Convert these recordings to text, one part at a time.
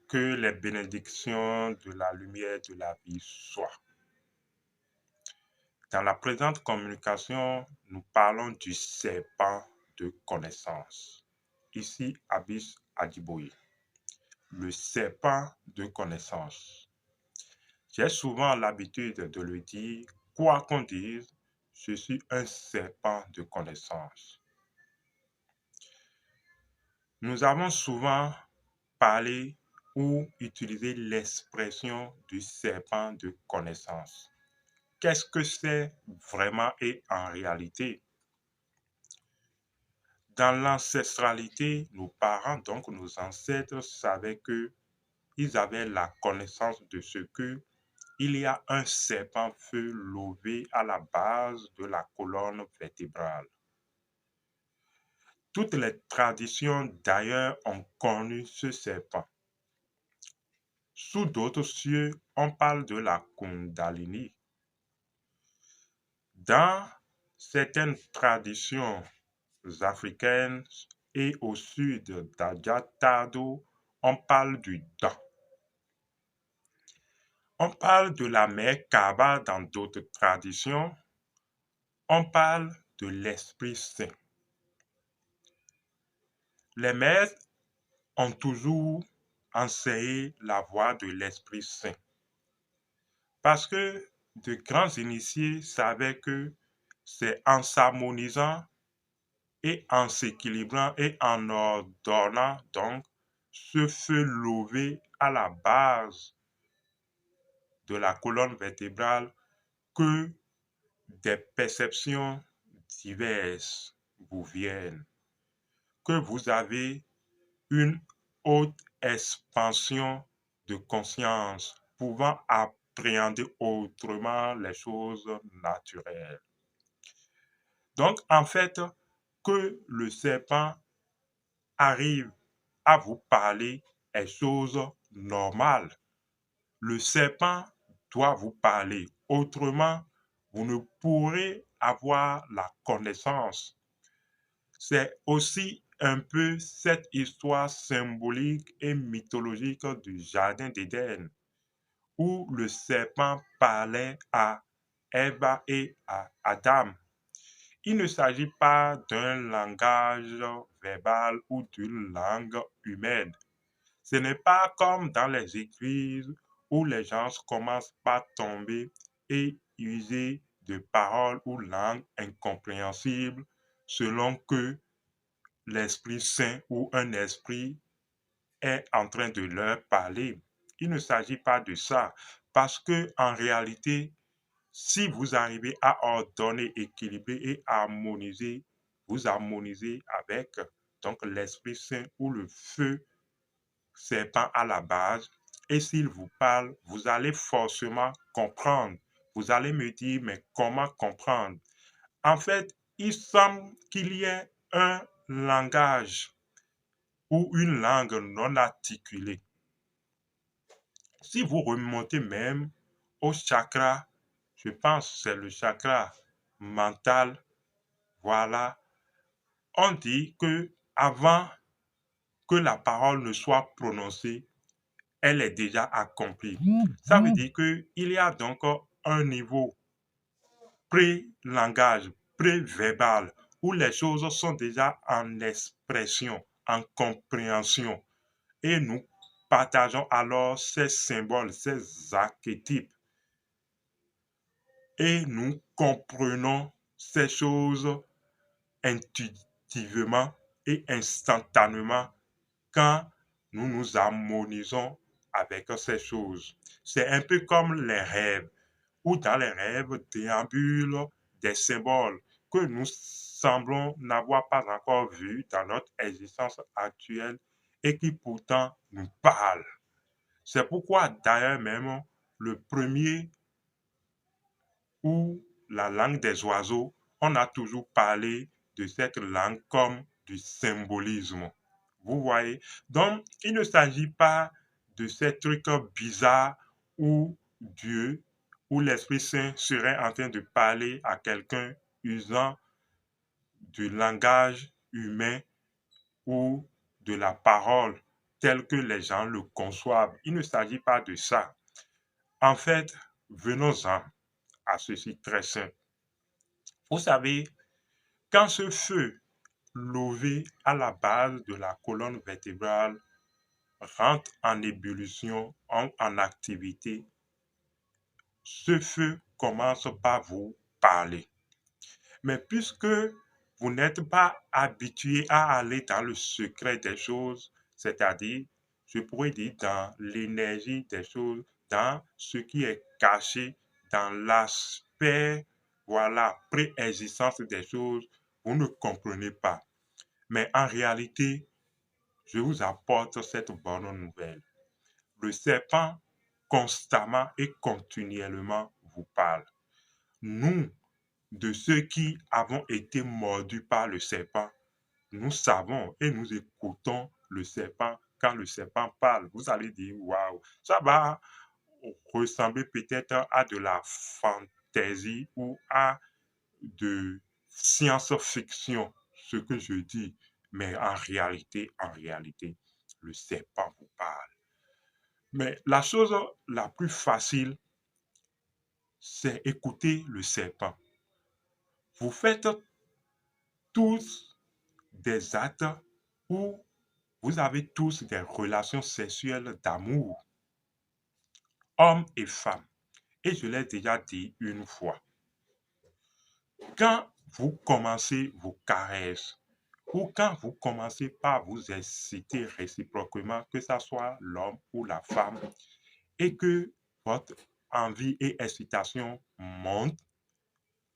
Que les bénédictions de la lumière de la vie soient. Dans la présente communication, nous parlons du serpent de connaissance. Ici, Abyss Adjiboye, le serpent de connaissance. J'ai souvent l'habitude de le dire, quoi qu'on dise, je suis un serpent de connaissance. Nous avons souvent parlé ou utilisé l'expression du serpent de connaissance. Qu'est-ce que c'est vraiment et en réalité? Dans l'ancestralité, nos parents, donc nos ancêtres, savaient que ils avaient la connaissance de ce que il y a un serpent feu lové à la base de la colonne vertébrale. Toutes les traditions d'ailleurs ont connu ce serpent. Sous d'autres cieux, on parle de la Kundalini. Dans certaines traditions africaines et au sud d'Adjatado, on parle du Da. On parle de la mère Kaba dans d'autres traditions. On parle de l'Esprit Saint. Les maîtres ont toujours enseigné la voie de l'Esprit Saint. Parce que de grands initiés savaient que c'est en s'harmonisant et en s'équilibrant et en ordonnant donc ce feu levé à la base de la colonne vertébrale que des perceptions diverses vous viennent, que vous avez une haute expansion de conscience pouvant appréhender autrement les choses naturelles. Donc, en fait, que le serpent arrive à vous parler est chose normale. Le serpent doit vous parler. Autrement, vous ne pourrez avoir la connaissance. C'est aussi un peu cette histoire symbolique et mythologique du Jardin d'Éden, où le serpent parlait à Ève et à Adam. Il ne s'agit pas d'un langage verbal ou d'une langue humaine. Ce n'est pas comme dans les églises où les gens commencent par tomber et user de paroles ou langues incompréhensibles selon que l'Esprit Saint ou un esprit est en train de leur parler. Il ne s'agit pas de ça parce que en réalité, si vous arrivez à ordonner, équilibrer et harmoniser, vous harmonisez avec donc l'Esprit Saint ou le feu serpent à la base. Et s'il vous parle, vous allez forcément comprendre. Vous allez me dire, mais comment comprendre? En fait, il semble qu'il y ait un langage ou une langue non articulée. Si vous remontez même au chakra, je pense que c'est le chakra mental, voilà, on dit que avant que la parole ne soit prononcée, elle est déjà accomplie. Ça veut dire qu'il y a donc un niveau pré-langage, pré-verbal, où les choses sont déjà en expression, en compréhension. Et nous partageons alors ces symboles, ces archétypes. Et nous comprenons ces choses intuitivement et instantanément quand nous nous harmonisons avec ces choses. C'est un peu comme les rêves, où dans les rêves déambulent des symboles que nous semblons n'avoir pas encore vus dans notre existence actuelle et qui pourtant nous parlent. C'est pourquoi d'ailleurs même le premier ou la langue des oiseaux, on a toujours parlé de cette langue comme du symbolisme. Vous voyez? Donc, il ne s'agit pas de ces trucs bizarres où Dieu, où l'Esprit Saint serait en train de parler à quelqu'un usant du langage humain ou de la parole tel que les gens le conçoivent. Il ne s'agit pas de ça. En fait, venons-en à ceci très simple. Vous savez, quand ce feu levé à la base de la colonne vertébrale rentre en ébullition, en activité, ce feu commence par vous parler. Mais puisque vous n'êtes pas habitué à aller dans le secret des choses, c'est-à-dire, je pourrais dire, dans l'énergie des choses, dans ce qui est caché, dans l'aspect, voilà, préexistence des choses, vous ne comprenez pas. Mais en réalité, je vous apporte cette bonne nouvelle. Le serpent constamment et continuellement vous parle. Nous, de ceux qui avons été mordus par le serpent, nous savons et nous écoutons le serpent quand le serpent parle. Vous allez dire, waouh, ça va ressembler peut-être à de la fantaisie ou à de science-fiction, ce que je dis. Mais en réalité, le serpent vous parle. Mais la chose la plus facile, c'est écouter le serpent. Vous faites tous des actes où vous avez tous des relations sexuelles d'amour, hommes et femmes. Et je l'ai déjà dit une fois. Quand vous commencez vos caresses ou quand vous commencez par vous exciter réciproquement, que ce soit l'homme ou la femme, et que votre envie et excitation montent,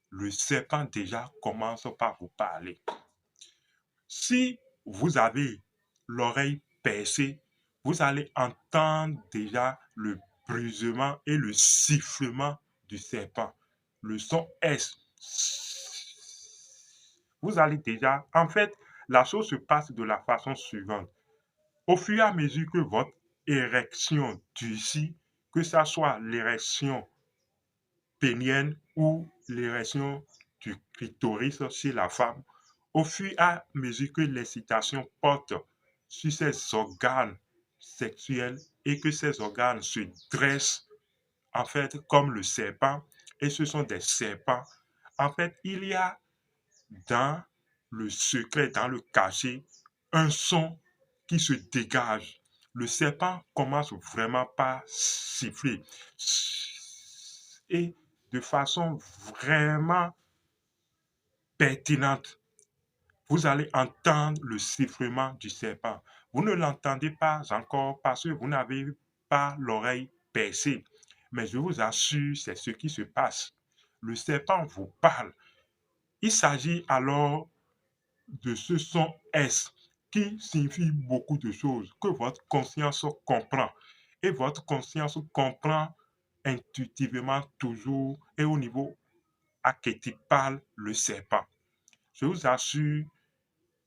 le serpent déjà commence par vous parler. Si vous avez l'oreille percée, vous allez entendre déjà le brusement et le sifflement du serpent. Le son S. Vous allez déjà... En fait, la chose se passe de la façon suivante. Au fur et à mesure que votre érection durcit, que ce soit l'érection pénienne ou l'érection du clitoris chez la femme, au fur et à mesure que l'excitation porte sur ces organes sexuels et que ces organes se dressent en fait comme le serpent, et ce sont des serpents, en fait, il y a dans le secret, dans le cachet, un son qui se dégage. Le serpent commence vraiment par siffler. Et de façon vraiment pertinente, vous allez entendre le sifflement du serpent. Vous ne l'entendez pas encore parce que vous n'avez pas l'oreille percée. Mais je vous assure, c'est ce qui se passe. Le serpent vous parle. Il s'agit alors de ce son S qui signifie beaucoup de choses que votre conscience comprend. Et votre conscience comprend intuitivement toujours et au niveau archétypal le serpent. Je vous assure,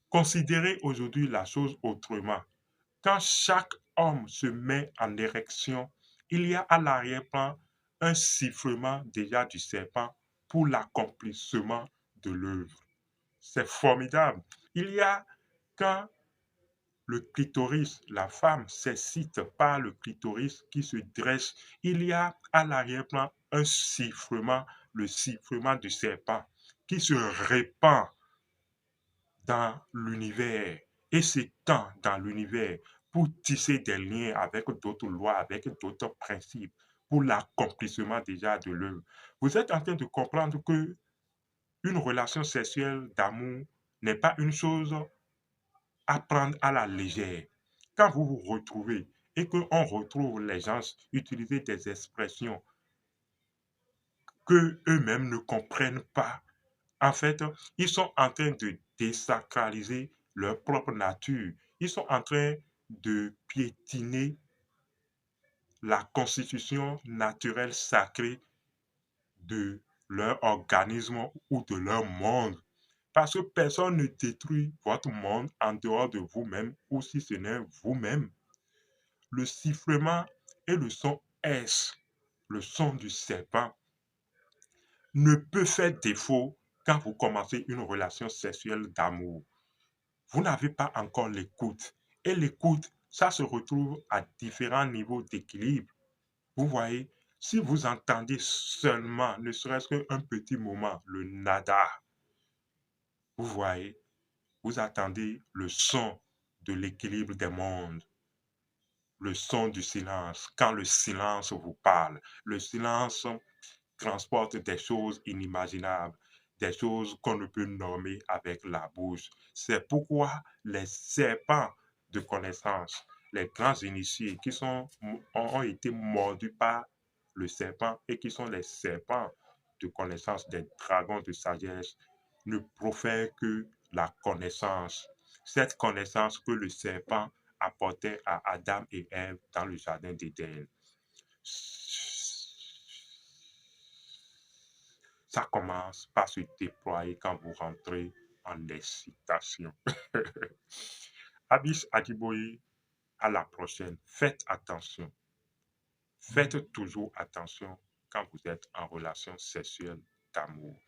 considérez aujourd'hui la chose autrement. Quand chaque homme se met en érection, il y a à l'arrière-plan un sifflement déjà du serpent pour l'accomplissement de l'œuvre. C'est formidable. Il y a quand le clitoris, la femme s'excite par le clitoris qui se dresse, il y a à l'arrière-plan un sifflement, le sifflement du serpent qui se répand dans l'univers et s'étend dans l'univers pour tisser des liens avec d'autres lois, avec d'autres principes, pour l'accomplissement déjà de l'œuvre. Vous êtes en train de comprendre que une relation sexuelle d'amour n'est pas une chose à prendre à la légère. Quand vous vous retrouvez et qu'on retrouve les gens utiliser des expressions que eux-mêmes ne comprennent pas, en fait, ils sont en train de désacraliser leur propre nature. Ils sont en train de piétiner la constitution naturelle sacrée de leur organisme ou de leur monde. Parce que personne ne détruit votre monde en dehors de vous-même ou si ce n'est vous-même. Le sifflement et le son S, le son du serpent, ne peut faire défaut quand vous commencez une relation sexuelle d'amour. Vous n'avez pas encore l'écoute. Et l'écoute, ça se retrouve à différents niveaux d'équilibre. Vous voyez, si vous entendez seulement, ne serait-ce qu'un petit moment, le nada, vous voyez, vous attendez le son de l'équilibre des mondes, le son du silence. Quand le silence vous parle, le silence transporte des choses inimaginables, des choses qu'on ne peut nommer avec la bouche. C'est pourquoi les serpents de connaissance, les grands initiés ont été mordus par le serpent et qui sont les serpents de connaissance, des dragons de sagesse, ne profèrent que la connaissance. Cette connaissance que le serpent apportait à Adam et Ève dans le jardin d'Éden. Ça commence par se déployer quand vous rentrez en excitation. Abyss Adiboye, à la prochaine. Faites attention. Faites toujours attention quand vous êtes en relation sexuelle d'amour.